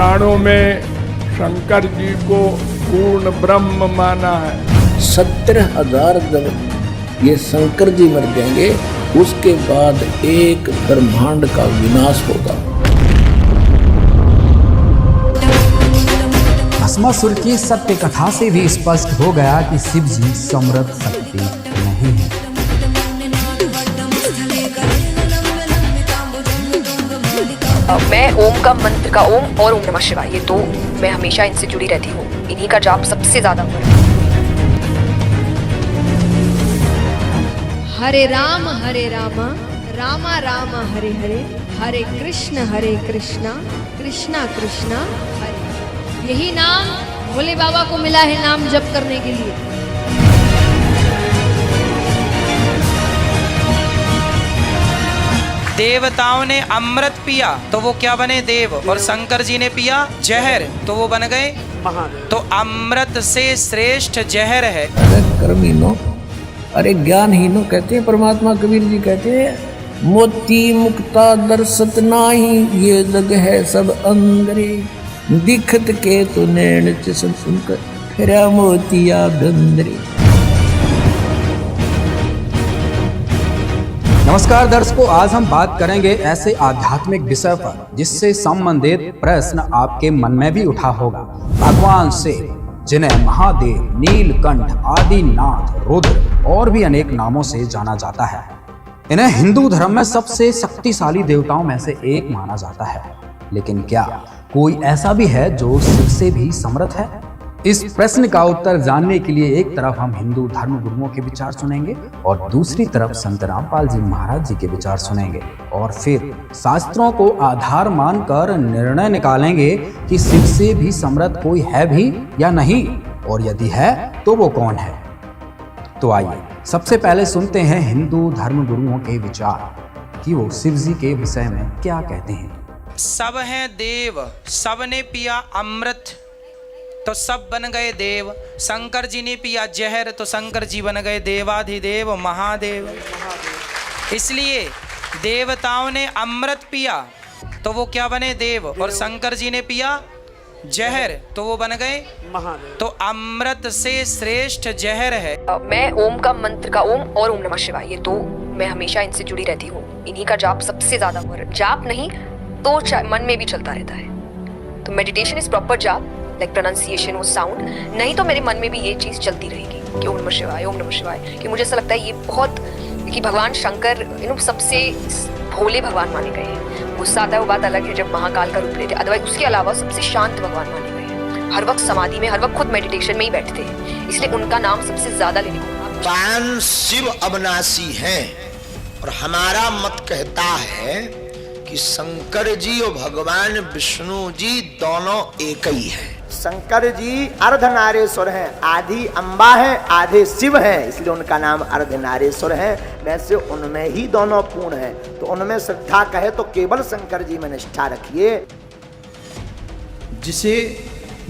पुराणों में शंकर जी को पूर्ण ब्रह्म माना है। 17,000 जब ये शंकर जी मर जाएंगे उसके बाद एक ब्रह्मांड का विनाश होगा। भस्मासुर की सत्य कथा से भी स्पष्ट हो गया कि शिव जी समृद्ध शक्ति नहीं है। मैं ओम का मंत्र का ओम और ओम नमः शिवाय, ये दो मैं हमेशा इनसे जुड़ी रहती हूँ। इन्हीं का जाप सबसे ज्यादा हुआ है। हरे राम रामा राम हरे हरे, हरे कृष्णा कृष्णा कृष्णा हरे। यही नाम भोले बाबा को मिला है नाम जप करने के लिए। देवताओं ने अमृत पिया तो वो क्या बने देव, और शंकर जी ने पिया जहर तो वो बन गए महादेव। तो अमृत से श्रेष्ठ जहर है। अरे कर्मीनो, अरे ज्ञानहीनो कहते हैं परमात्मा। कबीर जी कहते हैं मोती मुक्ता दर्शत नाही, ये जग है सब अंदरे, दिखत के तो नैन चसन सुनकर फिरा मोतिया बंदरे। नमस्कार दर्शकों, आज हम बात करेंगे ऐसे आध्यात्मिक विषय पर जिससे संबंधित प्रश्न आपके मन में भी उठा होगा। भगवान शिव, जिन्हें महादेव, नीलकंठ, आदिनाथ, रुद्र और भी अनेक नामों से जाना जाता है, इन्हें हिंदू धर्म में सबसे शक्तिशाली देवताओं में से एक माना जाता है। लेकिन क्या कोई ऐसा भी है जो शिव से भी समर्थ है? इस प्रश्न का उत्तर जानने के लिए एक तरफ हम हिंदू धर्म गुरुओं के विचार सुनेंगे और दूसरी तरफ संत रामपाल जी महाराज जी के विचार सुनेंगे, और फिर शास्त्रों को आधार मानकर निर्णय निकालेंगे कि शिव से भी समर्थ कोई है भी या नहीं, और यदि है तो वो कौन है। तो आइए सबसे पहले सुनते हैं हिंदू धर्म गुरुओं के विचार कि वो शिव जी के विषय में क्या कहते हैं। सब हैं देव, सब ने पिया अमृत तो सब बन गए देव। शंकर जी ने पिया जहर तो शंकर जी बन गए देवाधिदेव महादेव। इसलिए देवताओं ने अमृत पिया तो वो क्या बने देव, और शंकर जी ने पिया जहर तो वो बन गए महादेव। तो अमृत से श्रेष्ठ जहर है। मैं ओम का मंत्र का ओम और ओम नमः शिवाय, ये दो मैं हमेशा इनसे जुड़ी रहती हूँ। इन्हीं का जाप सबसे ज्यादा हुआ है। जाप नहीं तो मन में भी चलता रहता है। तो मेडिटेशन इज प्रॉपर जाप, लाइक प्रोनाउंसिएशन वो साउंड, नहीं तो मेरे मन में भी ये चीज़ चलती रहेगी कि ओम नमः शिवाय ओम नमः शिवाय। कि मुझे ऐसा लगता है ये बहुत, कि भगवान शंकर सबसे भोले भगवान माने गए हैं। गुस्सा आता है वो बात अलग है जब महाकाल का रूप लेते, अदरवाइज उसके अलावा सबसे शांत भगवान माने गए हैं। हर वक्त समाधि में, हर वक्त खुद मेडिटेशन में ही बैठते हैं, इसलिए उनका नाम सबसे ज्यादा लेने को। भगवान शिव अविनाशी हैं और हमारा मत कहता है कि शंकर जी और भगवान विष्णु जी दोनों एक ही हैं। शंकर जी अर्धनारेश्वर हैं, आधी अम्बा है आधे शिव हैं, इसलिए उनका नाम अर्धनारेश्वर है। वैसे उनमें ही दोनों पूर्ण है, तो उनमें श्रद्धा कहे तो केवल शंकर जी में निष्ठा रखिए। जिसे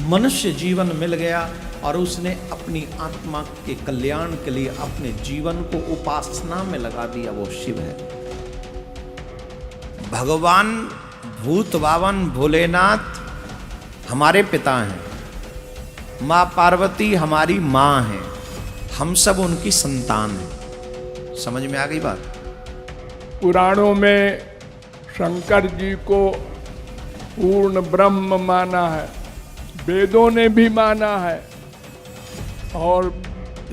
मनुष्य जीवन मिल गया और उसने अपनी आत्मा के कल्याण के लिए अपने जीवन को उपासना में लगा दिया, वो शिव है। भगवान भूत बावन भोलेनाथ हमारे पिता हैं, माँ पार्वती हमारी माँ हैं, हम सब उनकी संतान हैं। समझ में आ गई बात? पुराणों में शंकर जी को पूर्ण ब्रह्म माना है, वेदों ने भी माना है, और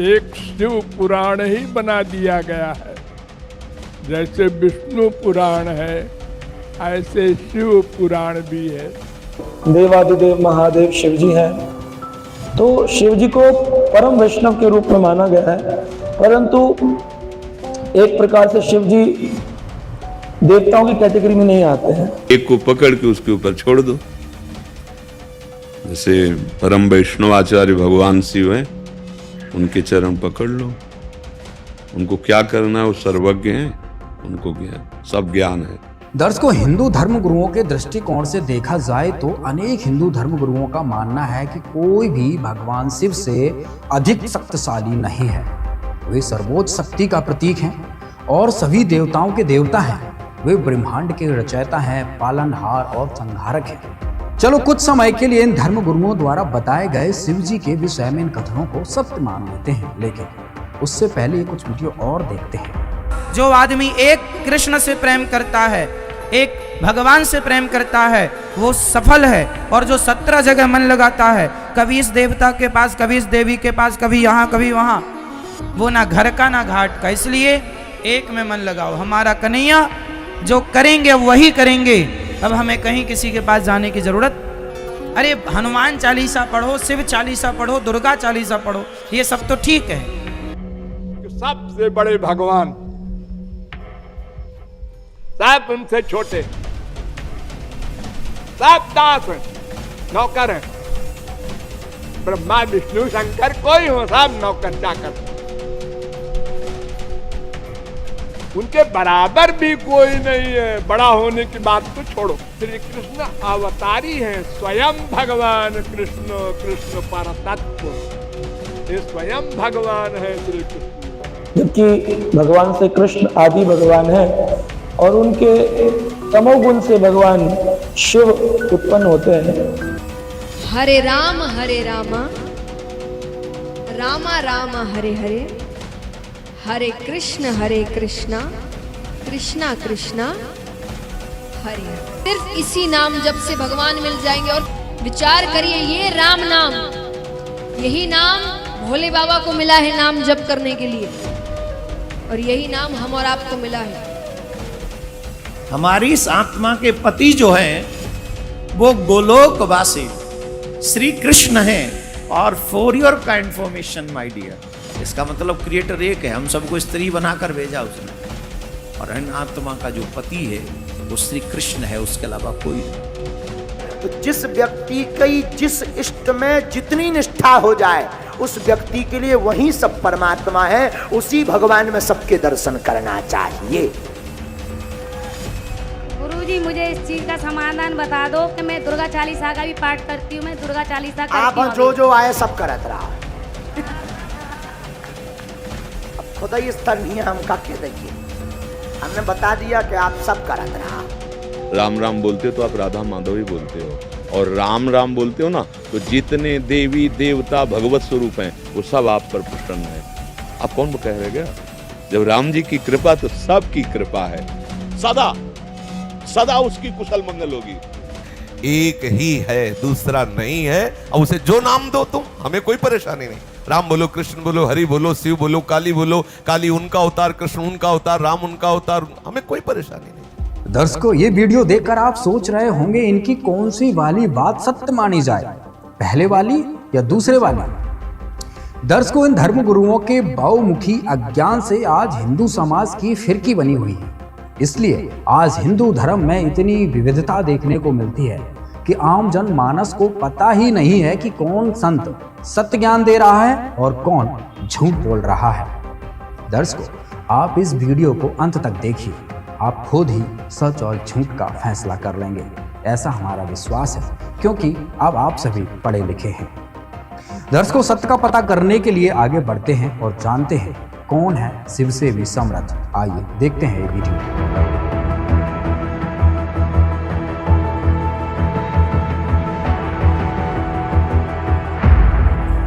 एक शिव पुराण ही बना दिया गया है। जैसे विष्णु पुराण है ऐसे शिव पुराण भी है। देवाधिदेव महादेव शिव जी हैं, तो शिव जी को परम वैष्णव के रूप में माना गया है, परंतु एक प्रकार से शिव जी देवताओं की कैटेगरी में नहीं आते हैं। एक को पकड़ के उसके ऊपर छोड़ दो। जैसे परम वैष्णव आचार्य भगवान शिव हैं, उनके चरण पकड़ लो। उनको क्या करना है वो सर्वज्ञ हैं, उनको क्या सब ज्ञान है। दर्शकों, हिंदू धर्म गुरुओं के दृष्टिकोण से देखा जाए तो अनेक हिंदू धर्म गुरुओं का मानना है कि कोई भी भगवान शिव से अधिक शक्तिशाली नहीं है। वे सर्वोच्च शक्ति का प्रतीक हैं और सभी देवताओं के देवता हैं। वे ब्रह्मांड के रचयिता हैं, पालनहार और संहारक हैं। चलो कुछ समय के लिए इन धर्म गुरुओं द्वारा बताए गए शिव जी के विषय में इन कथनों को सत्य मान लेते हैं, लेकिन उससे पहले कुछ वीडियो और देखते हैं। जो आदमी एक कृष्ण से प्रेम करता है, एक भगवान से प्रेम करता है, वो सफल है। और जो 17 जगह मन लगाता है, कभी इस देवता के पास, कभी इस देवी के पास, कभी यहाँ कभी वहाँ, वो ना घर का ना घाट का। इसलिए एक में मन लगाओ। हमारा कन्हैया जो करेंगे वही करेंगे। अब हमें कहीं किसी के पास जाने की जरूरत, अरे हनुमान चालीसा पढ़ो, शिव चालीसा पढ़ो, दुर्गा चालीसा पढ़ो, ये सब तो ठीक है। सबसे बड़े भगवान, सब उनसे छोटे, सब दास हैं, नौकर हैं। ब्रह्मा विष्णु शंकर कोई हो, सब नौकर चाकर। उनके बराबर भी कोई नहीं है। बड़ा होने की बात तो छोड़ो, श्री कृष्ण अवतारी हैं, स्वयं भगवान कृष्ण, कृष्ण पर तत्व, ये स्वयं भगवान है श्री कृष्ण। जबकि भगवान से कृष्ण आदि भगवान है और उनके तमोगुण से भगवान शिव उत्पन्न होते हैं। हरे रामा रामा रामा हरे हरे, हरे कृष्णा कृष्णा कृष्णा हरे। सिर्फ इसी नाम जप से भगवान मिल जाएंगे। और विचार करिए, ये राम नाम, यही नाम भोले बाबा को मिला है नाम जप करने के लिए, और यही नाम हम और आपको मिला है। हमारी इस आत्मा के पति जो हैं वो गोलोकवासी श्री कृष्ण हैं। और फॉर योर का इंफॉर्मेशन माय डियर, इसका मतलब क्रिएटर एक है, हम सबको स्त्री बनाकर भेजा उसने, और इन आत्मा का जो पति है वो श्री कृष्ण है, उसके अलावा कोई नहीं। तो जिस व्यक्ति की जिस इष्ट में जितनी निष्ठा हो जाए, उस व्यक्ति के लिए वही सब परमात्मा है, उसी भगवान में सबके दर्शन करना चाहिए। गुरुजी मुझे इस चीज का समाधान बता दो कि मैं दुर्गा चालीसा का भी पाठ करती हूँ, मैं दुर्गा चालीसा करती हूँ। आप जो आए सब करत रहा। अब खुदा इस तरह हम का कह देखिए, हमने बता दिया कि आप सब करत रहा। राम राम बोलते हो तो आप राधा माधव ही बोलते हो, और राम राम बोलते हो ना तो जितने देवी देवता भगवत स्वरूप हैं वो सब आप पर प्रसन्न है। आप कौन कह रहे क्या? जब राम जी की कृपा तो सबकी कृपा है, सदा सदा उसकी कुशल मंगल होगी। एक ही है, दूसरा नहीं है, और उसे जो नाम दो तुम, हमें कोई परेशानी नहीं। राम बोलो, कृष्ण बोलो, हरि बोलो, शिव बोलो, काली बोलो, काली उनका अवतार, कृष्ण उनका अवतार, राम उनका अवतार, हमें कोई परेशानी नहीं। दर्शकों, ये वीडियो देखकर आप सोच रहे होंगे इनकी कौन सी वाली बात सत्य मानी जाए, पहले वाली या दूसरे वाली। दर्शकों, इन धर्म गुरुओं के बहुमुखी अज्ञान से आज हिंदू समाज की फिरकी बनी हुई है। इसलिए आज हिंदू धर्म में इतनी विविधता देखने को मिलती है कि आम जन मानस को पता ही नहीं है कि कौन संत सत्य ज्ञान दे रहा है और कौन झूठ बोल रहा है। दर्शकों, आप इस वीडियो को अंत तक देखिए, आप खुद ही सच और झूठ का फैसला कर लेंगे, ऐसा हमारा विश्वास है, क्योंकि अब आप सभी पढ़े लिखे हैं। दर्शकों, सत्य का पता करने के लिए आगे बढ़ते हैं और जानते हैं कौन है शिव से भी समर्थ। आइए देखते हैं ये वीडियो।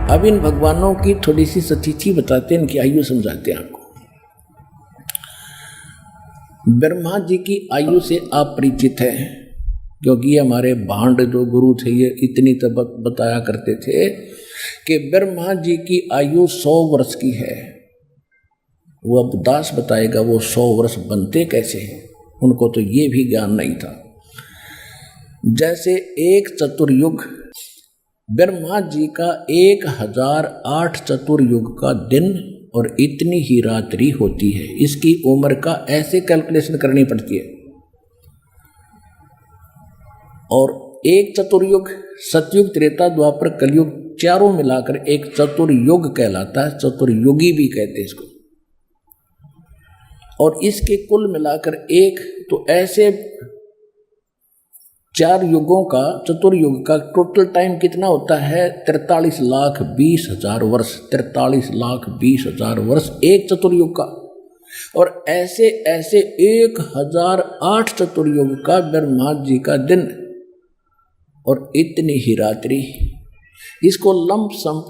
अब इन भगवानों की थोड़ी सी सतिथि बताते हैं, इनकी आयु समझाते हैं आपको। ब्रह्मा जी की आयु से आप परिचित हैं, क्योंकि ये हमारे भांड जो गुरु थे ये इतनी तब बताया करते थे कि ब्रह्मा जी की आयु 100 वर्ष की है। वो अब दास बताएगा वो 100 वर्ष बनते कैसे हैं, उनको तो ये भी ज्ञान नहीं था। जैसे एक चतुर्युग, ब्रह्मा जी का 1008 चतुर्युग का दिन और इतनी ही रात्रि होती है। इसकी उम्र का ऐसे कैलकुलेशन करनी पड़ती है। और एक चतुर्युग, सतयुग, त्रेता, द्वापर, कलयुग, चारों मिलाकर एक चतुर्युग कहलाता है। चतुर्युगी भी कहते हैं इसको। और इसके कुल मिलाकर एक, तो ऐसे 4 युगों का, चतुर्युग का टोटल टाइम कितना होता है? 43,20,000 वर्ष। 43,20,000 वर्ष एक चतुर्युग का। और ऐसे ऐसे 1008 चतुर्युग का ब्रह्मा जी का दिन। और इतनी ही रात्रि। इसको लंप सम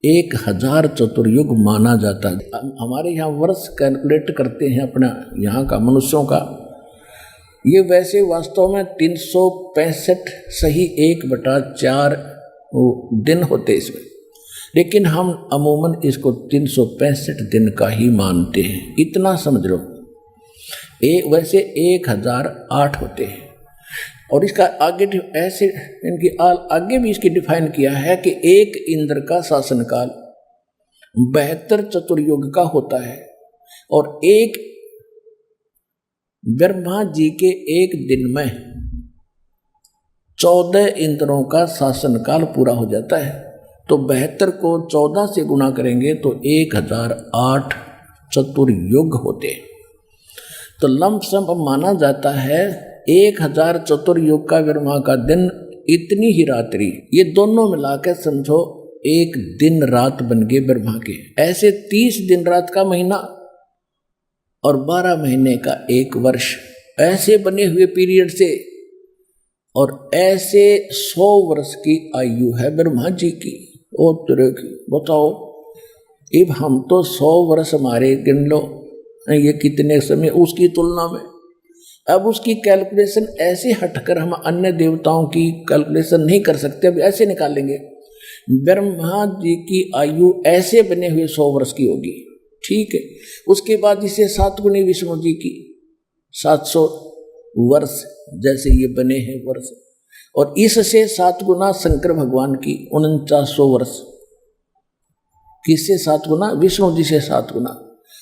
1000 चतुर्युग माना जाता है। हमारे यहाँ वर्ष कैलकुलेट करते हैं अपना यहाँ का मनुष्यों का, ये वैसे वास्तव में 365 सही 1/4 दिन होते इसमें, लेकिन हम अमूमन इसको 365 दिन का ही मानते हैं। इतना समझ लो। वैसे 1008 होते हैं। और इसका आगे ऐसे इनकी आगे भी इसकी डिफाइन किया है कि एक इंद्र का शासनकाल 72 चतुर्युग का होता है, और एक ब्रह्मा जी के एक दिन में 14 इंद्रों का शासनकाल पूरा हो जाता है। तो 72 को 14 से गुणा करेंगे तो 1008 चतुर्युग होते। तो लमसम माना जाता है 1000 चतुर्युग का ब्रह्मा का दिन, इतनी ही रात्रि, ये दोनों मिलाकर समझो एक दिन रात बन गए ब्रह्मा के। ऐसे 30 दिन रात का महीना और 12 महीने का एक वर्ष, ऐसे बने हुए पीरियड से, और ऐसे 100 वर्ष की आयु है ब्रह्मा जी की। ओ तेरे की बताओ, अब हम तो 100 वर्ष हमारे गिन लो, ये कितने समय उसकी तुलना में। अब उसकी कैलकुलेशन ऐसे हटकर हम अन्य देवताओं की कैलकुलेशन नहीं कर सकते। अब ऐसे निकालेंगे, ब्रह्मा जी की आयु ऐसे बने हुए 100 वर्ष की होगी, ठीक है। उसके बाद इसे 7 गुनी विष्णु जी की 700 वर्ष जैसे ये बने हैं वर्ष, और इससे 7 गुना शंकर भगवान की 4900 वर्ष। किससे 7 गुना? विष्णु जी से 7 गुना।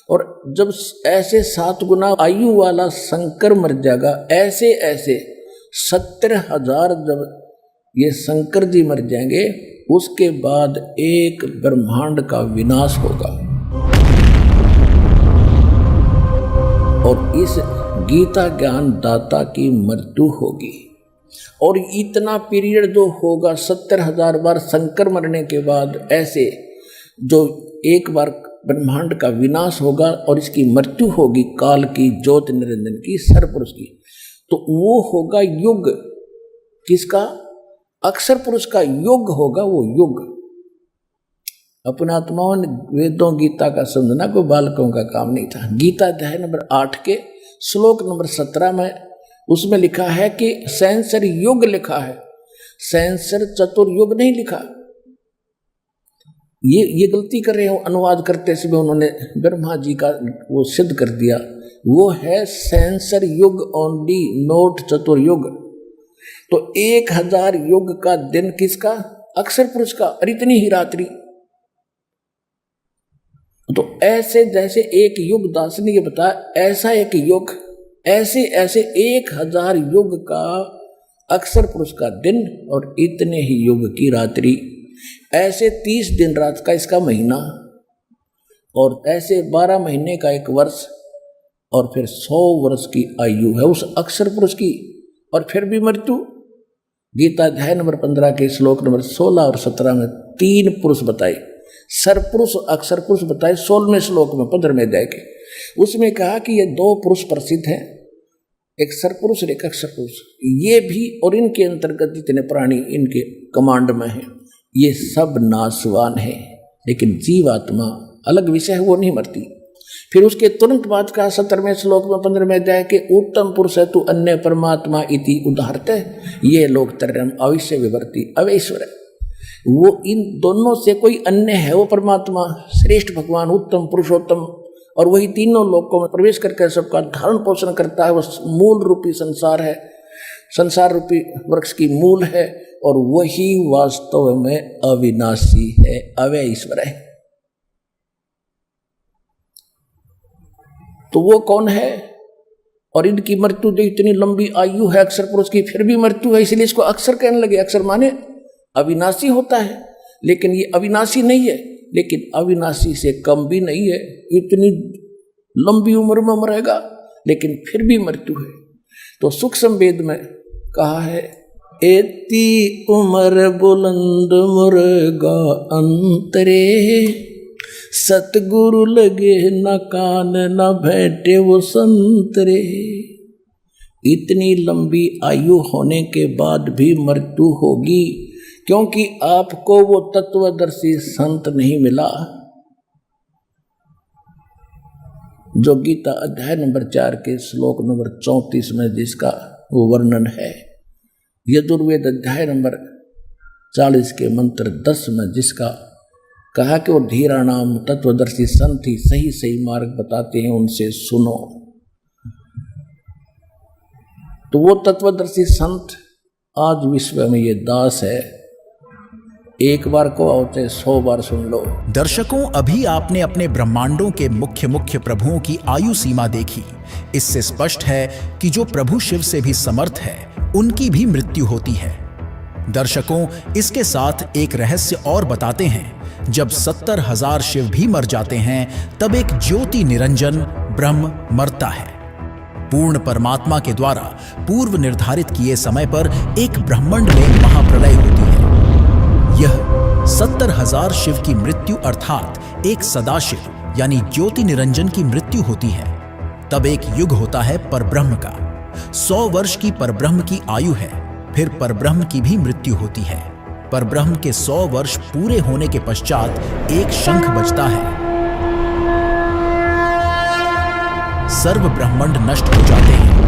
और जब ऐसे 7 गुना आयु वाला शंकर मर जाएगा, ऐसे ऐसे 70,000 जब ये शंकर जी मर जाएंगे, उसके बाद एक ब्रह्मांड का विनाश होगा। और इस गीता ज्ञान दाता की मृत्यु होगी। और इतना पीरियड जो होगा 70,000 बार शंकर मरने के बाद, ऐसे जो एक बार ब्रह्मांड का विनाश होगा और इसकी मृत्यु होगी काल की, ज्योति निरंजन की, सरपुरुष की, तो वो होगा युग। किसका? अक्षर पुरुष का युग होगा वो युग। अपना आत्माओं ने वेदों गीता का समझना कोई बालकों का काम नहीं था। गीता अध्याय नंबर 8 के श्लोक नंबर 17 में उसमें लिखा है कि सहस्र युग लिखा है, सहस्र चतुर्युग नहीं लिखा। ये गलती कर रहे हो अनुवाद करते समय, उन्होंने ब्रह्मा जी का वो सिद्ध कर दिया। वो है सहस्र युग ओनली, नोट चतुर्युग। तो 1000 युग का दिन किसका? अक्षर पुरुष का। और इतनी ही रात्रि। तो ऐसे जैसे एक युग, दास ने ये बताया, ऐसा एक युग, ऐसे ऐसे 1000 युग का अक्षर पुरुष का दिन और इतने ही युग की रात्रि, ऐसे 30 दिन रात का इसका महीना, और ऐसे 12 महीने का एक वर्ष, और फिर 100 वर्ष की आयु है उस अक्षर पुरुष की, और फिर भी मृत्यु। गीता अध्याय नंबर 15 के श्लोक नंबर 16 और 17 में 3 पुरुष बताए, सरपुरुष अक्षर पुरुष बताए 16वें श्लोक में 15वें अध्याय के। उसमें कहा कि ये 2 पुरुष प्रसिद्ध हैं, एक सरपुरुष और एक अक्षर पुरुष। ये भी और इनके अंतर्गत जितने प्राणी इनके कमांड में हैं, ये सब नाशवान है, लेकिन जीवात्मा अलग विषय है, वो नहीं मरती। फिर उसके तुरंत बाद का 17वें श्लोक में 15वें अध्याय के, उत्तम पुरुष है तू अन्य परमात्मा इति उदाहरते, ये लोग तरम अवश्य विवर्ती अवेश्वर है। वो इन दोनों से कोई अन्य है, वो परमात्मा श्रेष्ठ भगवान उत्तम पुरुषोत्तम, और वही तीनों लोकों में प्रवेश करके सबका धारण पोषण करता है। वो मूल रूपी संसार है, संसार रूपी वृक्ष की मूल है, और वही वास्तव में अविनाशी है, अव्यय ईश्वर है। तो वो कौन है? और इनकी मृत्यु जो इतनी लंबी आयु है अक्षर पुरुष की, फिर भी मृत्यु है, इसलिए इसको अक्षर कहने लगे। अक्षर माने अविनाशी होता है, लेकिन ये अविनाशी नहीं है, लेकिन अविनाशी से कम भी नहीं है। इतनी लंबी उम्र में मरेगा, लेकिन फिर भी मृत्यु है। तो सूक्ष्म वेद में कहा है, एती उम्र बुलंद मुर्गा अंतरे, सतगुरु लगे न कान न बैठे वो संतरे। इतनी लंबी आयु होने के बाद भी मृत्यु होगी, क्योंकि आपको वो तत्वदर्शी संत नहीं मिला जो गीता अध्याय नंबर 4 के श्लोक नंबर 34 में जिसका वो वर्णन है, यजुर्वेद अध्याय नंबर 40 के मंत्र 10 में जिसका कहा कि वो धीरा नाम तत्वदर्शी संत ही सही सही मार्ग बताते हैं, उनसे सुनो। तो वो तत्वदर्शी संत आज विश्व में ये दास है, एक बार को आओते 100 बार सुन लो। दर्शकों, अभी आपने अपने ब्रह्मांडों के मुख्य मुख्य प्रभुओं की आयु सीमा देखी। इससे स्पष्ट है कि जो प्रभु शिव से भी समर्थ है, उनकी भी मृत्यु होती है। दर्शकों, इसके साथ एक रहस्य और बताते हैं। जब 70,000 शिव भी मर जाते हैं, तब एक ज्योति निरंजन ब्रह्म मरता है। पूर्ण परमात्मा के द्वारा पूर्व निर्धारित किए समय पर एक ब्रह्मांड में महाप्रलय होती है। यह 70,000 शिव की मृत्यु अर्थात एक सदाशिव यानी ज्योति निरंजन की मृत्यु होती है। तब एक युग होता है परब्रह्म का। 100 वर्ष की परब्रह्म की आयु है, फिर परब्रह्म की भी मृत्यु होती है। परब्रह्म के 100 वर्ष पूरे होने के पश्चात एक शंख बजता है। सर्व ब्रह्मांड नष्ट हो जाते हैं,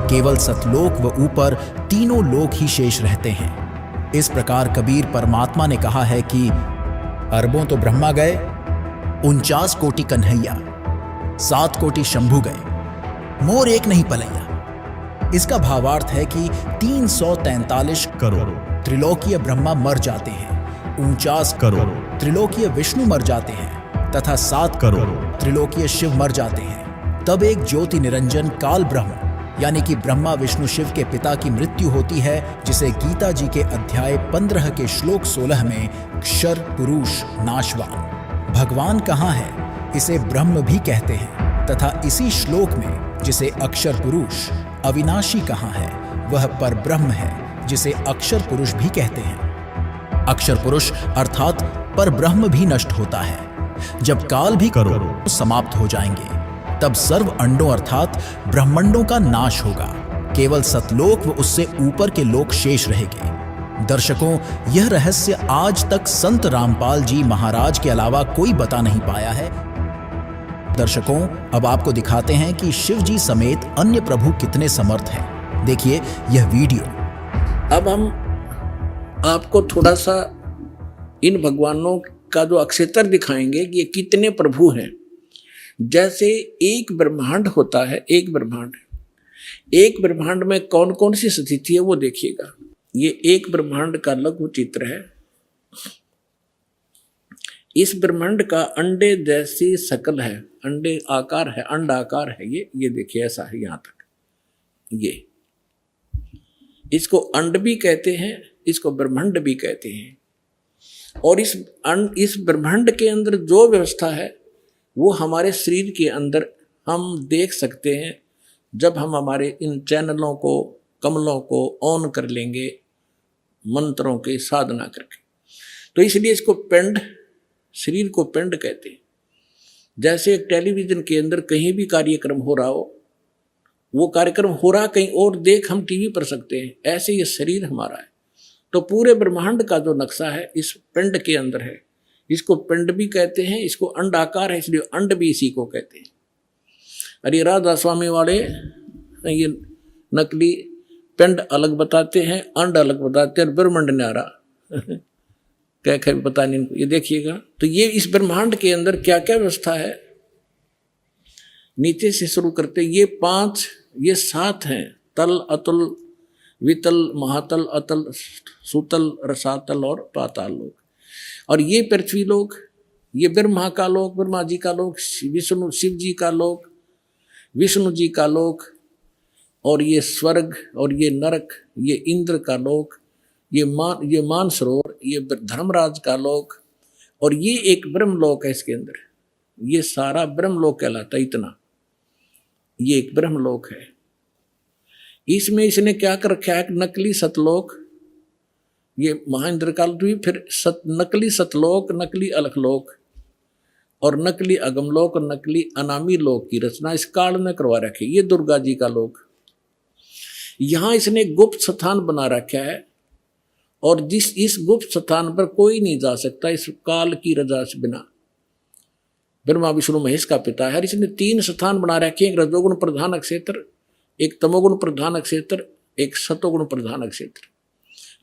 केवल सतलोक व ऊपर तीनों लोक ही शेष रहते हैं। इस प्रकार कबीर परमात्मा ने कहा है कि अरबों तो ब्रह्मा गए, 49 कोटि कन्हैया, 7 कोटि शंभु गए, मोर एक नहीं पलैया। इसका भावार्थ है कि 343 करोड़ त्रिलोकीय ब्रह्मा मर जाते हैं, 49 करोड़ त्रिलोकीय विष्णु मर जाते हैं तथा 7 करोड़ त्रिलोकीय शिव मर जाते हैं। तब एक ज्योति निरंजन काल ब्रह्म यानी कि ब्रह्मा विष्णु शिव के पिता की मृत्यु होती है, जिसे गीता जी के अध्याय 15 के श्लोक 16 में क्षर पुरुष नाशवान भगवान कहाँ है, इसे ब्रह्म भी कहते हैं। तथा इसी श्लोक में जिसे अक्षर पुरुष अविनाशी कहाँ है, वह पर ब्रह्म है जिसे अक्षर पुरुष भी कहते हैं। अक्षर पुरुष अर्थात पर ब्रह्म भी नष्ट होता है। जब काल भी करोड़ समाप्त हो जाएंगे, तब सर्व अंडों अर्थात ब्रह्मांडों का नाश होगा, केवल सतलोक व उससे ऊपर के लोक शेष रहेंगे। दर्शकों, यह रहस्य आज तक संत रामपाल जी महाराज के अलावा कोई बता नहीं पाया है। दर्शकों, अब आपको दिखाते हैं कि शिव जी समेत अन्य प्रभु कितने समर्थ हैं। देखिए यह वीडियो। अब हम आपको थोड़ा सा इन भगवानों का जो अक्षेत्र दिखाएंगे कि ये कितने प्रभु हैं। जैसे एक ब्रह्मांड होता है, एक ब्रह्मांड में कौन कौन सी स्थिति है वो देखिएगा। ये एक ब्रह्मांड का लघु चित्र है। इस ब्रह्मांड का अंडे जैसी शकल है, अंडे आकार है, अंड आकार है। ये देखिए ऐसा है यहाँ तक। ये इसको अंड भी कहते हैं, इसको ब्रह्मांड भी कहते हैं। और इस ब्रह्मांड के अंदर जो व्यवस्था है वो हमारे शरीर के अंदर हम देख सकते हैं, जब हम हमारे इन चैनलों को, कमलों को ऑन कर लेंगे मंत्रों की साधना करके। तो इसलिए इसको पिंड, शरीर को पिंड कहते हैं। जैसे एक टेलीविजन के अंदर कहीं भी कार्यक्रम हो रहा हो, वो कार्यक्रम हो रहा कहीं और देख हम टीवी पर सकते हैं, ऐसे ये शरीर हमारा है। तो पूरे ब्रह्मांड का जो नक्शा है इस पिंड के अंदर है। इसको पिंड भी कहते हैं, इसको अंड आकार है इसलिए अंड भी इसी को कहते हैं। अरे राधा स्वामी वाले ये नकली पिंड अलग बताते हैं, अंड अलग बताते हैं, ब्रह्मांड न्यारा क्या क्या पता नहीं इनको। ये देखिएगा, तो ये इस ब्रह्मांड के अंदर क्या क्या व्यवस्था है। नीचे से शुरू करते, ये 5 ये 7 हैं। तल, अतुल, वितल, महातल, अतल, सुतल, रसातल और पाताल लोक। और ये पृथ्वी लोक, ये ब्रह्मा का लोक, ब्रह्मा जी का लोक, विष्णु शिव जी का लोक, विष्णु जी का लोक, और ये स्वर्ग, और ये नरक, ये इंद्र का लोक, ये मानसरोवर, ये धर्मराज का लोक, और ये एक ब्रह्मलोक है इसके अंदर। ये सारा ब्रह्मलोक कहलाता है। इतना ये एक ब्रह्मलोक है। इसमें इसने क्या कर रखा है, नकली सतलोक, ये महाइंद्र काल द्वीप, फिर नकली सतलोक, नकली अलखलोक, और नकली अगमलोक और नकली अनामी लोक की रचना इस काल में करवा रखी। ये दुर्गा जी का लोक, यहाँ इसने गुप्त स्थान बना रखा है और इस गुप्त स्थान पर कोई नहीं जा सकता इस काल की रजा से बिना। ब्रह्मा विष्णु महेश का पिता है। इसने 3 स्थान बना रखे हैं, एक रजोगुण प्रधान अक्षेत्र, एक तमोगुण प्रधान अक्षेत्र, एक सतोगुण प्रधान अक्षेत्र,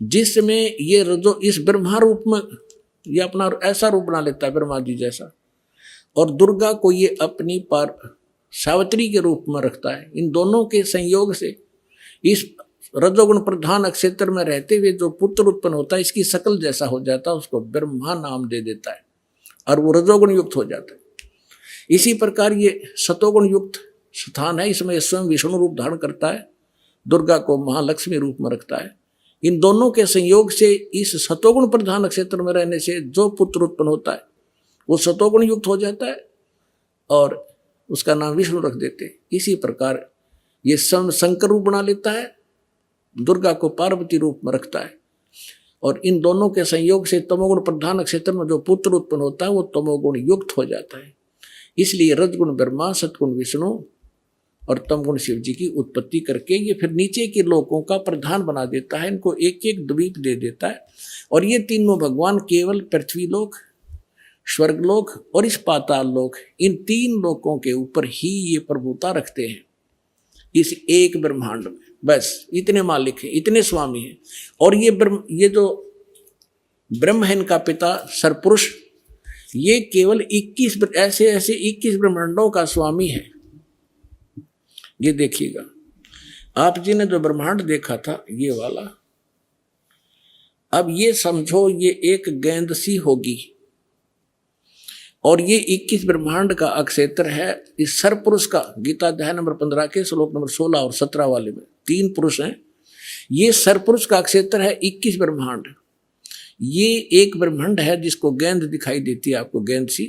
जिसमें ये रजो इस ब्रह्मा रूप में ये अपना ऐसा रूप बना लेता है ब्रह्मा जी जैसा, और दुर्गा को ये अपनी पार सावित्री के रूप में रखता है। इन दोनों के संयोग से इस रजोगुण प्रधान क्षेत्र में रहते हुए जो पुत्र उत्पन्न होता है इसकी शकल जैसा हो जाता है, उसको ब्रह्मा नाम दे देता है और वो रजोगुण युक्त हो जाता है। इसी प्रकार ये सतोगुण युक्त स्थान है, इसमें स्वयं विष्णु रूप धारण करता है, दुर्गा को महालक्ष्मी रूप में रखता है। इन दोनों के संयोग से इस सतोगुण प्रधान क्षेत्र में रहने से जो पुत्र उत्पन्न होता है वो सतोगुण युक्त हो जाता है और उसका नाम विष्णु रख देते हैं। इसी प्रकार ये शंकर रूप बना लेता है, दुर्गा को पार्वती रूप में रखता है और इन दोनों के संयोग से तमोगुण प्रधान क्षेत्र में जो पुत्र उत्पन्न होता है वो तमोगुण युक्त हो जाता है। इसलिए रजगुण ब्रह्मा, सतगुण विष्णु और तमगुण शिव जी की उत्पत्ति करके ये फिर नीचे के लोकों का प्रधान बना देता है, इनको एक एक द्वीप दे देता है और ये तीनों भगवान केवल पृथ्वी लोक, स्वर्गलोक और इस पाताल लोक, इन 3 लोकों के ऊपर ही ये प्रभुता रखते हैं इस एक ब्रह्मांड में। बस इतने मालिक हैं, इतने स्वामी हैं। और ये जो ब्रह्म है इनका पिता सरपुरुष, ये केवल 21 ऐसे 21 ब्रह्मांडों का स्वामी है। ये देखिएगा, आप जी ने जो ब्रह्मांड देखा था ये वाला, अब ये समझो ये एक गेंद सी होगी और ये 21 ब्रह्मांड का अक्षेत्र है इस सरपुरुष का। गीता अध्याय नंबर 15 के श्लोक नंबर 16 और 17 वाले में 3 पुरुष हैं। ये सरपुरुष का अक्षेत्र है 21 ब्रह्मांड। ये एक ब्रह्मांड है जिसको गेंद दिखाई देती है आपको, गेंद सी।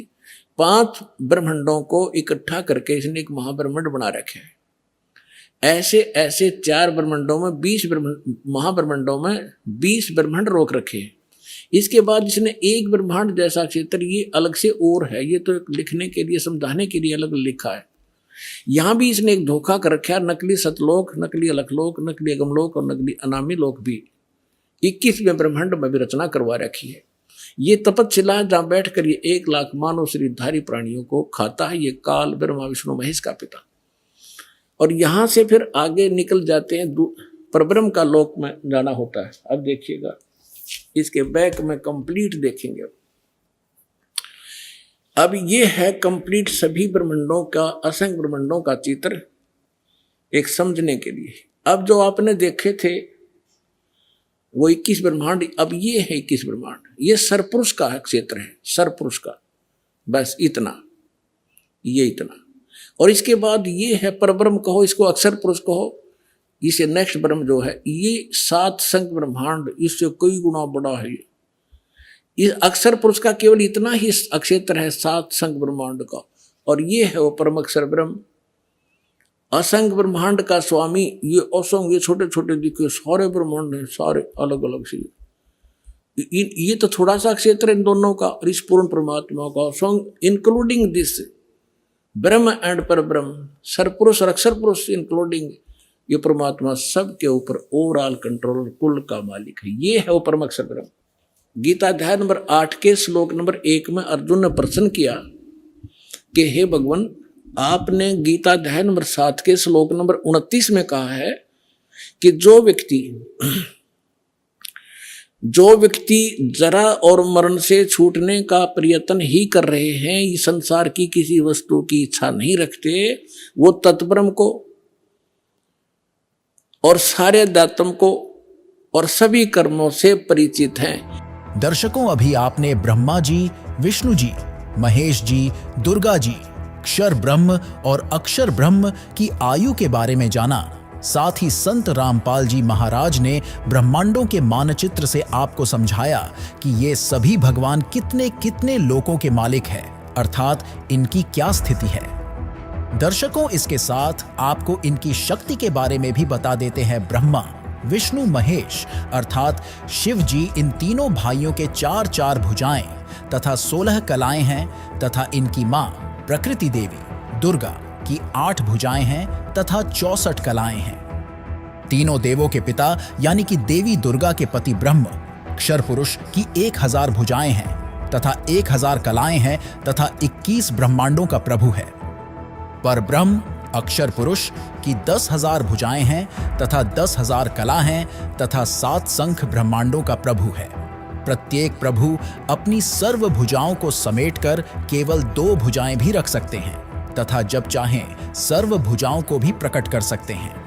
5 ब्रह्मांडों को इकट्ठा करके इसने एक महाब्रह्मांड बना रखे है। ऐसे 4 ब्रह्मांडों में 20 महाब्रह्मांडों में 20 ब्रह्मांड रोक रखे हैं। इसके बाद इसने एक ब्रह्मांड जैसा क्षेत्र ये अलग से और है, ये तो लिखने के लिए समझाने के लिए अलग लिखा है। यहाँ भी इसने एक धोखा कर रखा है, नकली सतलोक, नकली अलखलोक, नकली अगमलोक और नकली अनामी लोक भी 21वें ब्रह्मांड में भी रचना करवा रखी है। ये तपस्शिला है जहाँ बैठ कर ये 1 लाख मानव शरीरधारी प्राणियों को खाता है। ये काल ब्रह्मा विष्णु महेश का पिता। और यहाँ से फिर आगे निकल जाते हैं, परब्रह्म का लोक में जाना होता है। अब देखिएगा इसके बैक में कंप्लीट देखेंगे। अब ये है कंप्लीट सभी ब्रह्मांडों का, असंख्य ब्रह्मांडों का चित्र एक समझने के लिए। अब जो आपने देखे थे वो 21 ब्रह्मांड, अब ये है 21 ब्रह्मांड। ये सरपुरुष का क्षेत्र है, सरपुरुष का, बस इतना, ये इतना। और इसके बाद ये है परब्रह्म कहो, इसको अक्षर पुरुष कहो। इसे नेक्स्ट ब्रह्म जो है ये 7 संख्य ब्रह्मांड, इससे कई गुना बड़ा है। ये अक्षर पुरुष का केवल इतना ही अक्षेत्र है 7 संख्य ब्रह्मांड का, और ये है वो परम अक्षर ब्रह्म। असंख्य ब्रह्मांड का स्वामी ये असंख्य, ये छोटे छोटे दिखे सारे ब्रह्मांड हैं, सारे अलग अलग से। ये तो थोड़ा सा क्षेत्र इन दोनों का और इस पूर्ण परमात्मा का, असंख्य इंक्लूडिंग दिस ब्रह्म एंड पर ब्रह्म, सरपुरुष और अक्षर पुरुष इंक्लूडिंग ये परमात्मा सब के ऊपर ओवरऑल कंट्रोल, कुल का मालिक है। ये है वो परम अक्षर ब्रह्म। गीता अध्याय नंबर 8 के श्लोक नंबर 1 में अर्जुन ने प्रश्न किया कि हे भगवान, आपने गीता अध्याय नंबर 7 के श्लोक नंबर 29 में कहा है कि जो व्यक्ति जरा और मरण से छूटने का प्रयत्न ही कर रहे हैं, इस संसार की किसी वस्तु की इच्छा नहीं रखते, वो तत्ब्रह्म को और सारे अध्यात्म को और सभी कर्मों से परिचित हैं। दर्शकों, अभी आपने ब्रह्मा जी, विष्णु जी, महेश जी, दुर्गा जी, क्षर ब्रह्म और अक्षर ब्रह्म की आयु के बारे में जाना। साथ ही संत रामपाल जी महाराज ने ब्रह्मांडों के मानचित्र से आपको समझाया कि ये सभी भगवान कितने कितने लोकों के मालिक हैं, अर्थात इनकी क्या स्थिति है। दर्शकों, इसके साथ आपको इनकी शक्ति के बारे में भी बता देते हैं। ब्रह्मा, विष्णु, महेश अर्थात शिव जी, इन तीनों भाइयों के 4 भुजाएं तथा 16 कलाएं हैं तथा इनकी मां प्रकृति देवी दुर्गा की 8 भुजाएं हैं तथा 64 कलाएं हैं। तीनों देवों के पिता यानी कि देवी दुर्गा के पति ब्रह्म अक्षर पुरुष की 1000 भुजाएं हैं तथा 1000 कलाएं हैं तथा 21 ब्रह्मांडों का प्रभु है। पर ब्रह्म अक्षर पुरुष की 10,000 भुजाएं हैं तथा 10,000 कला हैं तथा 7 संख ब्रह्मांडों का प्रभु है। प्रत्येक प्रभु अपनी सर्व भुजाओं को समेटकर केवल 2 भुजाएं भी रख सकते हैं तथा जब चाहें सर्व भुजाओं को भी प्रकट कर सकते हैं।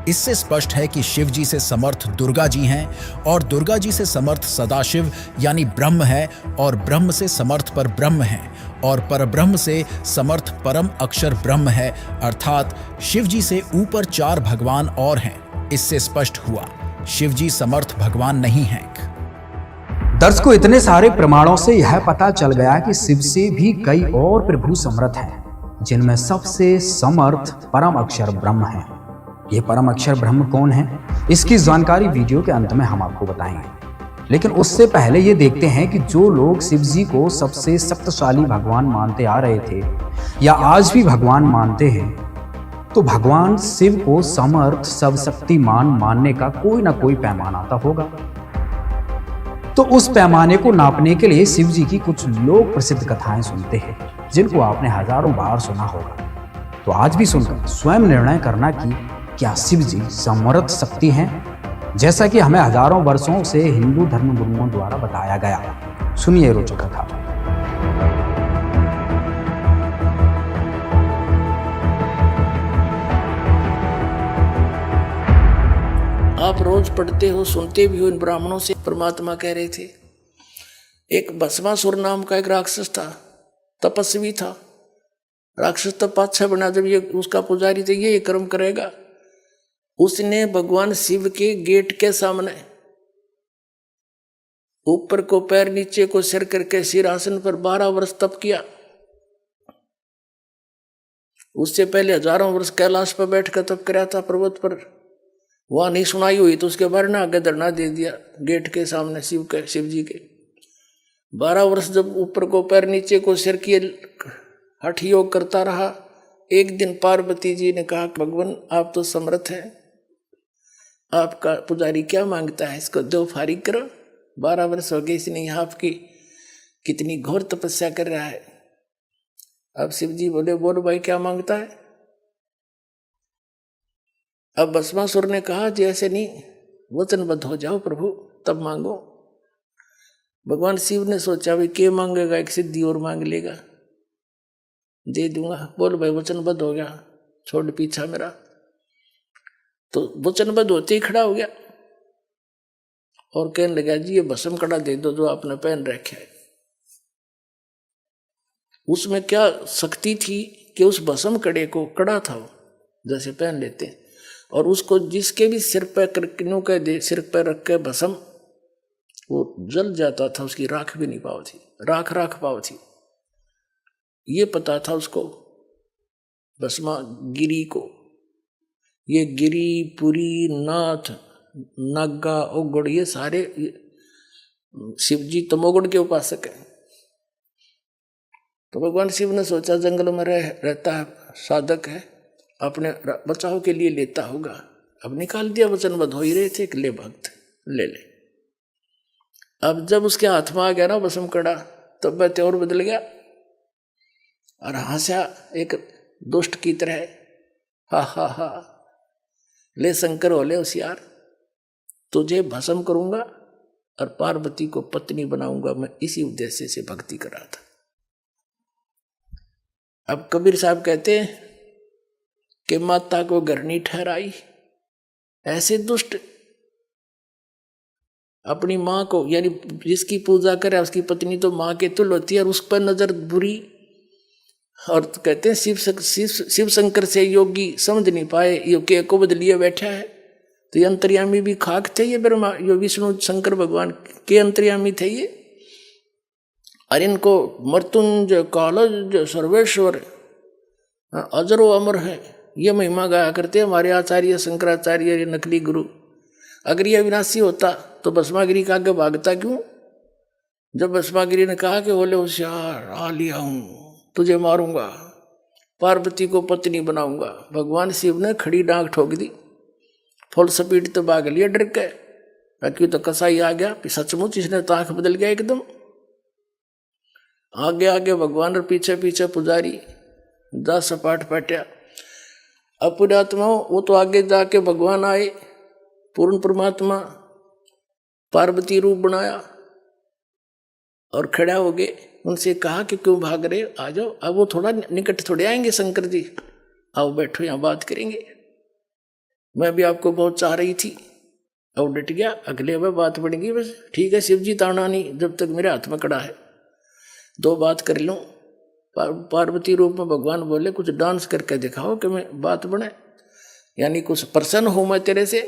इससे स्पष्ट है कि शिव जी से समर्थ दुर्गा जी हैं और दुर्गा जी से समर्थ सदाशिव यानी ब्रह्म है और ब्रह्म से समर्थ पर ब्रह्म है और परब्रह्म से समर्थ परम अक्षर ब्रह्म है, अर्थात शिव जी से ऊपर 4 भगवान और हैं। इससे स्पष्ट हुआ शिव जी समर्थ भगवान नहीं हैं। दर्शकों, इतने सारे प्रमाणों से यह पता चल गया कि शिव से भी कई और प्रभु समर्थ हैं, जिनमें सबसे समर्थ परम अक्षर ब्रह्म है। ये परम अक्षर ब्रह्म कौन है, इसकी जानकारी वीडियो के अंत में हम आपको बताएंगे। लेकिन उससे पहले ये देखते हैं कि जो लोग शिव जी को सबसे शक्तिशाली भगवान मानते आ रहे थे या आज भी भगवान मानते हैं, तो भगवान शिव को समर्थ सर्वशक्तिमान मानने का कोई ना कोई पैमाना तो होगा। तो उस पैमाने को नापने के लिए शिव जी की कुछ लोक प्रसिद्ध कथाएं सुनते हैं, जिनको आपने हजारों बार सुना होगा। तो आज भी सुनकर स्वयं निर्णय करना कि क्या शिव जी समर्थ शक्ति हैं, जैसा कि हमें हजारों वर्षों से हिंदू धर्म गुरुओं द्वारा बताया गया। सुनिए रोचक कथा। आप रोज पढ़ते हो, सुनते भी हो इन ब्राह्मणों से। परमात्मा कह रहे थे, एक भस्मासुर नाम का एक राक्षस था, तपस्वी था। राक्षस तब पाछा बना, जब ये उसका पुजारी थे, ये कर्म करेगा। उसने भगवान शिव के गेट के सामने ऊपर को पैर नीचे को सिर करके सिरासन पर 12 वर्ष तप किया। उससे पहले हजारों वर्ष कैलाश पर बैठकर तप कराया था पर्वत पर। वहां नहीं सुनाई हुई तो उसके बारे में आगे धरना दे दिया गेट के सामने शिव जी के। 12 वर्ष जब ऊपर को पैर नीचे को सिर किए हठ योग करता रहा। एक दिन पार्वती जी ने कहा, भगवान आप तो समर्थ हैं, आपका पुजारी क्या मांगता है, इसको दो फारिग करो। 12 वर्ष हो गए इसने यहाँ आपकी कितनी घोर तपस्या कर रहा है। अब शिव जी बोले, बोलो भाई क्या मांगता है। अब भस्मासुर ने कहा, जी ऐसे नहीं, वचनबद्ध हो जाओ प्रभु तब मांगो। भगवान शिव ने सोचा भाई के मांगेगा, एक सिद्धि और मांग लेगा, दे दूंगा। बोल भाई वचनबद्ध हो गया, छोड़ पीछा मेरा। तो वचनबद्ध होते ही खड़ा हो गया और कहने लगा, जी ये भस्म कड़ा दे दो जो आपने पहन रखा है। उसमें क्या शक्ति थी कि उस भस्म कड़े को, कड़ा था वो जैसे पहन लेते हैं, और उसको जिसके भी सिर पर सिर पर रख के भस्म वो जल जाता था, उसकी राख भी नहीं पाव थी, राख पाव थी। ये पता था उसको भस्मा गिरी को। ये गिरी, पुरी, नाथ, नागा, ओगड़, ये सारे शिव जी तमोगुण के उपासक हैं। तो भगवान शिव ने सोचा जंगल में रहता है, साधक है, अपने बचाव के लिए लेता होगा। अब निकाल दिया, वचनबद्ध हो ही रहे थे कि ले भक्त ले ले। अब जब उसके हाथ में आ गया ना भस्म कड़ा, तब वह त्योर बदल गया और हंसा एक दुष्ट की तरह, हा हा हा, ले शंकर हो ले होशियार, तुझे भस्म करूंगा और पार्वती को पत्नी बनाऊंगा। मैं इसी उद्देश्य से भक्ति कर रहा था। अब कबीर साहब कहते हैं कि माता को घर नहीं ठहराई। ऐसे दुष्ट अपनी माँ को, यानी जिसकी पूजा करे उसकी पत्नी तो माँ के तुल्य होती है, और उस पर नजर बुरी। और तो कहते हैं शिव शंकर से योगी समझ नहीं पाए, ये को बदलिए बैठा है। तो ये अंतर्यामी भी खाक थे, ये ब्रह्मा, यो विष्णु शंकर भगवान के अंतर्यामी थे ये। और इनको मृत्युंजय कालज सर्वेश्वर अजरो अमर है, ये महिमा गाया करते हमारे आचार्य शंकराचार्य, ये नकली गुरु। अगर ये विनाशी होता तो भस्मागिरी का आगे भागता क्यों? जब भस्मागिरी ने कहा कि बोले होशियार आ लिया हूं, तुझे मारूंगा, पार्वती को पत्नी बनाऊंगा, भगवान शिव ने खड़ी डांग ठोक दी, फुल स्पीड तो भाग लिया डर के, क्यों तो कसाई आ गया, सचमुच इसने तो आंख बदल गया एकदम। आगे आगे भगवान और पीछे पीछे पुजारी, 10 सपाट पट्या। अब पुण्यात्माओं वो तो आगे जाके भगवान आए, पूर्ण परमात्मा, पार्वती रूप बनाया और खड़ा हो गए। उनसे कहा कि क्यों भाग रहे, आ जाओ। अब वो थोड़ा निकट थोड़े आएंगे शंकर जी, आओ बैठो यहाँ बात करेंगे, मैं भी आपको बहुत चाह रही थी। और डट गया, अगले में बात बढ़ेगी, बस ठीक है शिव जी ताना नहीं, जब तक मेरे हाथ में कड़ा है, 2 बात कर लूँ। पार्वती रूप में भगवान बोले कुछ डांस करके दिखाओ कि मैं बात बने, यानी कुछ प्रसन्न हूँ मैं तेरे से।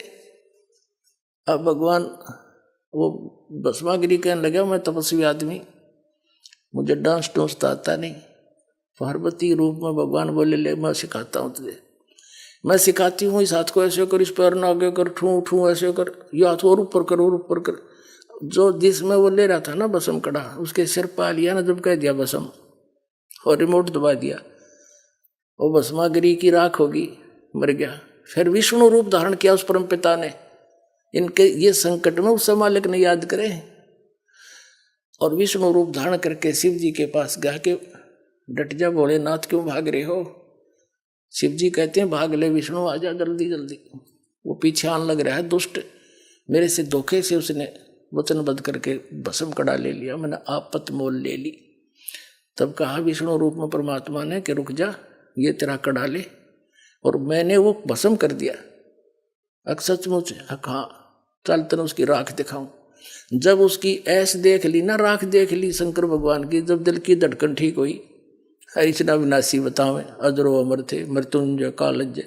अब भगवान वो भस्मागिरी कहने लगा, मैं तपस्वी आदमी, मुझे डांस टूंस तो आता नहीं। पार्वती रूप में भगवान बोले ले मैं सिखाता हूँ तुझे, मैं सिखाती हूँ, इस हाथ को ऐसे कर, इस पैर ना आगे कर, ठू ठू ऐसे कर, ये हाथ और ऊपर कर और ऊपर कर। जो जिसमें वो ले रहा था ना बसम कड़ा, उसके सिर पा लिया ना, जब कह दिया बसम और रिमोट दबा दिया, वो भस्मागिरी की राख होगी, मर गया। फिर विष्णु रूप धारण किया उस परम पिता ने, इनके ये संकट में उस मालिक ने याद करे, और विष्णु रूप धारण करके शिव जी के पास गया कि डट जा भोलेनाथ, क्यों भाग रहे हो। शिव जी कहते हैं भाग ले विष्णु, आजा जल्दी जल्दी। वो पीछे आने लग रहा है दुष्ट, मेरे से धोखे से उसने वचनबद्ध करके भस्म कड़ा ले लिया, मैंने आपत मोल ले ली। तब कहा विष्णु रूप में परमात्मा ने कि रुक जा, ये तेरा कड़ा ले, और मैंने वो भस्म कर दिया। सचमुच हाँ, चल तेने उसकी राख दिखाऊं। जब उसकी ऐस देख ली ना, राख देख ली शंकर भगवान की, जब दिल की धड़कन ठीक हुई, इतना विनाशी बतावे, अजरो अमर थे, मृत्युंजय कालज।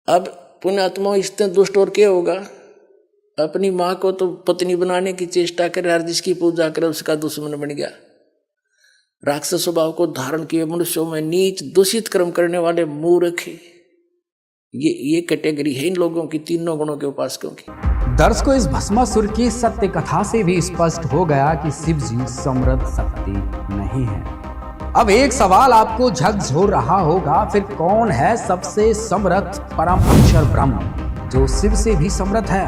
अब पुण्यात्मा इससे दुष्ट और क्या होगा, अपनी माँ को तो पत्नी बनाने की चेष्टा करे, हर जिसकी पूजा करे उसका दुश्मन बन गया। राक्षस स्वभाव को धारण किए मनुष्यों में नीच दूषित कर्म करने वाले मूर्ख, ये कैटेगरी है इन लोगों की, तीनों गुणों के उपासकों की। दर्शकों, इस भस्मासुर की सत्य कथा से भी स्पष्ट हो गया कि शिव जी समृद्ध शक्ति नहीं है। अब एक सवाल आपको झकझोर रहा होगा, फिर कौन है सबसे समृद्ध परम अक्षर ब्रह्म, जो शिव से भी समृद्ध है,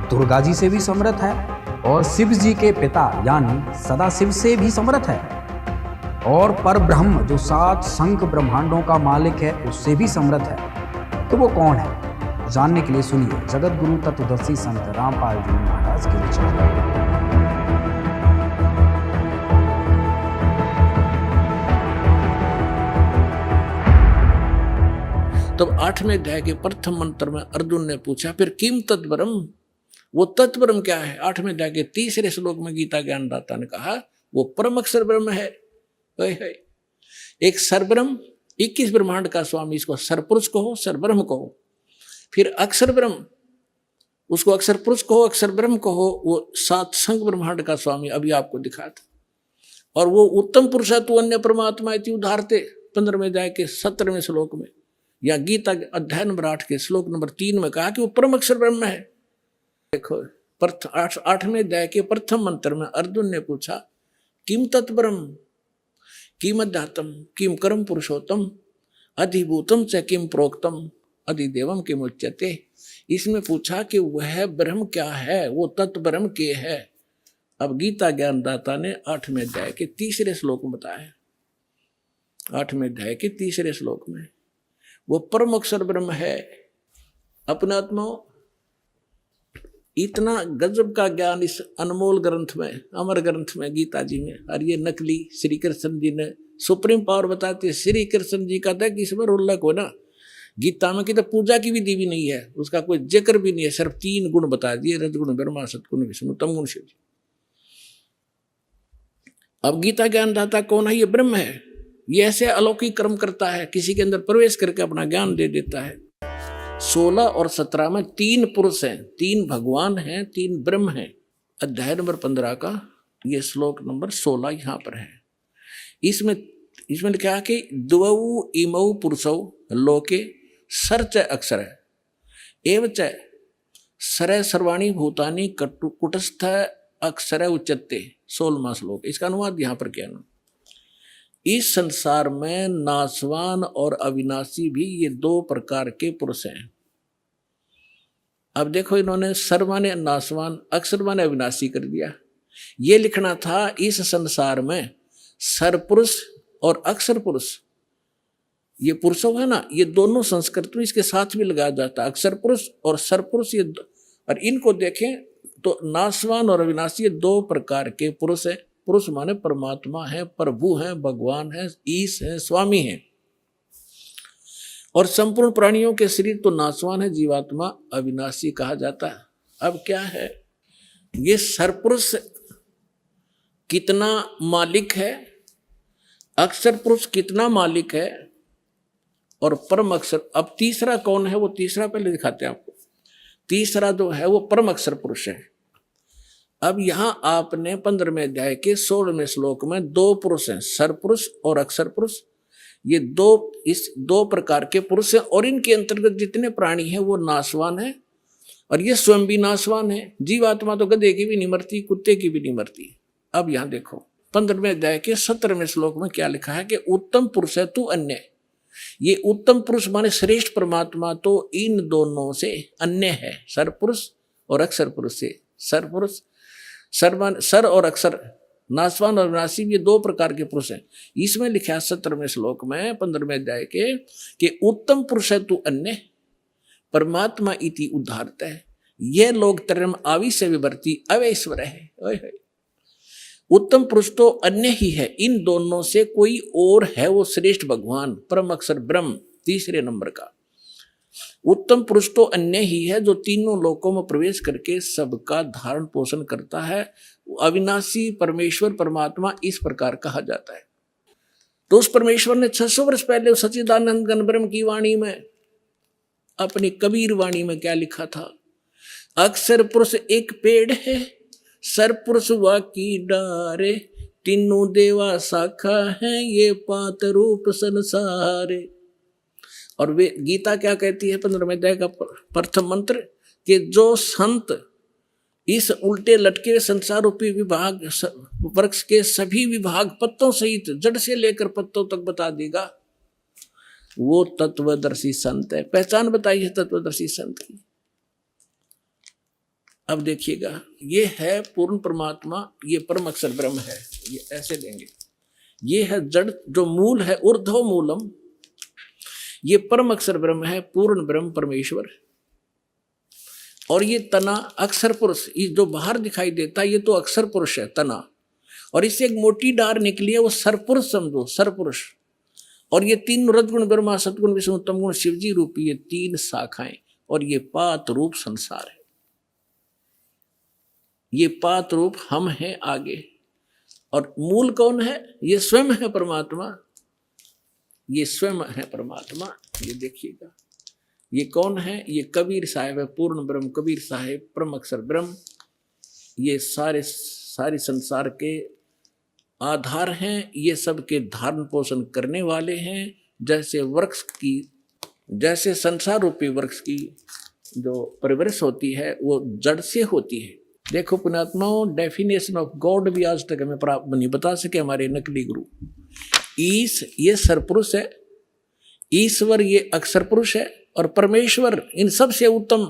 दुर्गा जी से भी समृद्ध है, और शिव जी के पिता यानी सदाशिव से भी समृद्ध है, और पर ब्रह्म जो 7 शंख ब्रह्मांडों का मालिक है उससे भी समृद्ध है। तो वो कौन है, जानने के लिए सुनिए जगत गुरु तत्वदर्शी संत रामपाल जी महाराज के विचार। तब 8वें अध्याय के प्रथम मंत्र में अर्जुन ने पूछा फिर किम तत्ब्रह्म, वो तत्ब्रह्म क्या है। 8वें अध्याय के 3रे श्लोक में गीता ज्ञानदाता ने कहा वो परम अक्षर ब्रह्म है। एक सरब्रह्म, 21 ब्रह्मांड का स्वामी, इसको सरपुरुष कहो, सरब्रह्म कहो। फिर अक्षर ब्रह्म, उसको अक्षर पुरुष कहो, अक्षर ब्रह्म कहो, वो 7 शंख ब्रह्मांड का स्वामी, अभी आपको दिखा था। और वो उत्तम पुरुष तू अन्य परमात्मा इति उदाहरते, 15वें अध्याय के 17वें श्लोक में, या गीता अध्याय नंबर 8 के श्लोक नंबर 3 में कहा कि वो परम अक्षर ब्रह्म है। देखो 8वें अध्याय के प्रथम मंत्र में अर्जुन ने पूछा किम तत्ब्रह्म, किम अध्यात्म, किम कर्म पुरुषोत्तम, अधिभूतम च किम प्रोक्तम, अधिदेवम किम उच्यते। इसमें पूछा कि वह ब्रह्म क्या है, वो तत्व ब्रह्म के है। अब गीता ज्ञानदाता ने 8वें अध्याय के 3रे श्लोक में बताया, 8वें अध्याय के 3रे श्लोक में वो परम अक्षर ब्रह्म है। अपने आत्मा इतना गजब का ज्ञान इस अनमोल ग्रंथ में, अमर ग्रंथ में, गीता जी में। और ये नकली श्री कृष्ण जी ने सुप्रीम पावर बताते, श्री कृष्ण जी का था कि इसमें उल्लेख हो ना, गीता में की तो पूजा की विधि भी नहीं है, उसका कोई जिक्र भी नहीं है, सिर्फ 3 गुण बता दिए, रजगुण ब्रह्मा, सतगुण विष्णु, तमगुण शिव जी। अब गीता ज्ञानदाता कौन है, ये ब्रह्म है। ये ऐसे अलौकिक कर्म करता है, किसी के अंदर प्रवेश करके अपना ज्ञान दे देता है। 16 और 17 में 3 पुरुष हैं, 3 भगवान हैं, 3 ब्रह्म हैं। अध्याय नंबर 15 का ये श्लोक नंबर 16 यहाँ पर है। इसमें क्या कि द्वौ इमौ पुरुषौ लोके सर्च अक्षर एवं च सर सर्वाणी भूतानि कुटस्थ अक्षर उच्चते 16वां श्लोक। इसका अनुवाद यहां पर क्या ना, इस संसार में नाशवान और अविनाशी भी ये दो प्रकार के पुरुष हैं। अब देखो इन्होंने सर माने नाशवान, अक्षर माने अविनाशी कर दिया। ये लिखना था इस संसार में सर पुरुष और अक्षर पुरुष, ये पुरुषों है ना, ये दोनों संस्कृत में इसके साथ भी लगाया जाता है, अक्षर पुरुष और सर पुरुष। ये और इनको देखें तो नाशवान और अविनाशी ये दो प्रकार के पुरुष है। पुरुष माने परमात्मा है, प्रभु है, भगवान है, ईश है, स्वामी है। और संपूर्ण प्राणियों के शरीर तो नाशवान है, जीवात्मा अविनाशी कहा जाता है। अब क्या है, ये सरपुरुष कितना मालिक है, अक्षर पुरुष कितना मालिक है, और परम अक्षर। अब तीसरा कौन है, वो तीसरा पहले दिखाते हैं आपको। तीसरा जो है वो परम अक्षर पुरुष है। अब यहां आपने 15वें अध्याय के 16वें श्लोक में दो पुरुष हैं, सरपुरुष और अक्षर पुरुष। ये दो प्रकार के पुरुष हैं, और इनके अंतर्गत जितने प्राणी हैं वो नाशवान है, और ये स्वयं भी नाशवान है। जीवात्मा तो गधे की भी नहीं मरती, कुत्ते की भी नहीं मरती। अब यहां देखो 15वें अध्याय के 17वें श्लोक में क्या लिखा है कि उत्तम पुरुष है तू अन्य। ये उत्तम पुरुष माने श्रेष्ठ परमात्मा तो इन दोनों से अन्य है, सर पुरुष और अक्षर पुरुष से। सर पुरुष सर और अक्षर, नाशवान और विनाशी, ये दो प्रकार के पुरुष हैं। इसमें लिखा है 17वें श्लोक में 15वें अध्याय के कि उत्तम पुरुष है तू अन्य, परमात्मा इति उद्धारत है, यह लोग तरम आविश्य विवर्ती अवैश्वर है। उत्तम पुरुष तो अन्य ही है, इन दोनों से कोई और है वो श्रेष्ठ भगवान परम अक्षर ब्रह्म। तीसरे नंबर का उत्तम पुरुष तो अन्य ही है जो तीनों लोकों में प्रवेश करके सबका धारण पोषण करता है। अविनाशी परमेश्वर परमात्मा इस प्रकार कहा जाता है। तो उस परमेश्वर ने 600 वर्ष पहले सच्चिदानंद घन ब्रह्म की वाणी में, अपनी कबीर वाणी में क्या लिखा था, अक्षर पुरुष एक पेड़ है, सर पुरुष वा की डारे, तीनों देवा शाखा है, ये पात रूप संसारे। और वे गीता क्या कहती है 15वें अध्याय का प्रथम मंत्र, कि जो संत इस उल्टे लटके हुए संसार रूपी विभाग वृक्ष के सभी विभाग पत्तों सहित जड़ से लेकर पत्तों तक बता देगा, वो तत्वदर्शी संत है। पहचान बताई है तत्वदर्शी संत की। अब देखिएगा, ये है पूर्ण परमात्मा, ये परम अक्षर ब्रह्म है। ये ऐसे लेंगे, ये है जड़ जो मूल है, ऊर्ध्व मूलम, ये परम अक्षर ब्रह्म है, पूर्ण ब्रह्म परमेश्वर। और ये तना अक्षर पुरुष, ये जो बाहर दिखाई देता है ये तो अक्षर पुरुष है तना, और इससे एक मोटी डार निकली है वो सरपुरुष समझो, सरपुरुष। और ये तीन रजगुण ब्रह्मा सतगुण विष्णु उत्तम गुण शिवजी रूपी ये तीन शाखाएं, और ये पात रूप संसार है। ये पात रूप हम हैं आगे, और मूल कौन है, ये स्वयं है परमात्मा, ये स्वयं है परमात्मा। ये देखिएगा, ये कौन है, ये कबीर साहिब है, पूर्ण ब्रह्म कबीर साहिब परम अक्षर ब्रह्म। ये सारे संसार के आधार हैं, ये सब के धारण पोषण करने वाले हैं। जैसे वृक्ष की, जैसे संसार रूपी वृक्ष की जो परिवृष होती है वो जड़ से होती है। देखो पुण्यात्माओं, डेफिनेशन ऑफ गॉड भी आज तक हमें प्राप्त नहीं बता सके हमारे नकली गुरु। ईश ये सरपुरुष है, ईश्वर ये अक्षर पुरुष है, और परमेश्वर इन सब से उत्तम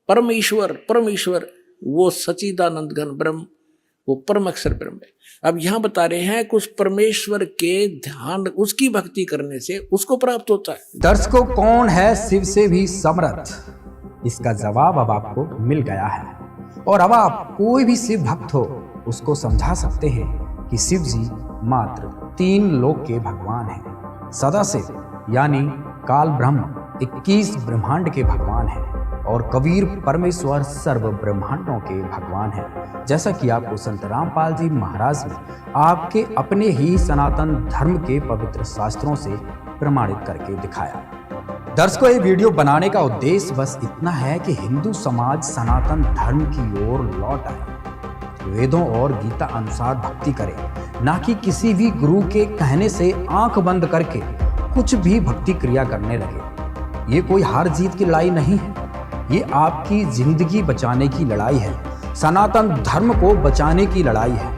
परमेश्वर वो सच्चिदानंद घन ब्रह्म, वो परम अक्षर ब्रह्म है। अब यहां बता रहे हैं कुछ परमेश्वर के ध्यान, उसकी भक्ति करने से उसको प्राप्त होता है। दर्शकों, कौन है शिव से भी समर्थ, इसका जवाब अब आपको मिल गया है। और अब आप कोई भी शिव भक्त हो उसको समझा सकते हैं कि शिव जी मात्र 3 लोक के भगवान हैं। सदाशिव यानी काल ब्रह्म 21 ब्रह्मांड के भगवान हैं, और कबीर परमेश्वर सर्व ब्रह्मांडों के भगवान हैं। जैसा कि आपको संत रामपाल जी महाराज ने आपके अपने ही सनातन धर्म के पवित्र शास्त्रों से प्रमाणित करके दिखाया। दर्शकों, ये वीडियो बनाने का उद्देश्य बस इतना है कि हिंदू समाज सनातन धर्म की ओर लौट आए, वेदों और गीता अनुसार भक्ति करे, ना कि किसी भी गुरु के कहने से आंख बंद करके कुछ भी भक्ति क्रिया करने लगे। ये कोई हार जीत की लड़ाई नहीं है, ये आपकी जिंदगी बचाने की लड़ाई है। सनातन धर्म को बचाने की लड़ाई है।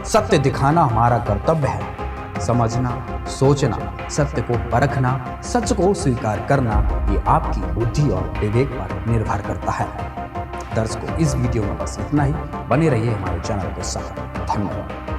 सत्य दिखाना हमारा कर्तव्य है। समझना, सोचना, सत्य को परखना, सच को स्वीकार करना, ये आपकी बुद्धि और विवेक पर निर्भर करता है। दर्शकों, इस वीडियो में बस इतना ही। बने रहिए हमारे चैनल के साथ। धन्यवाद।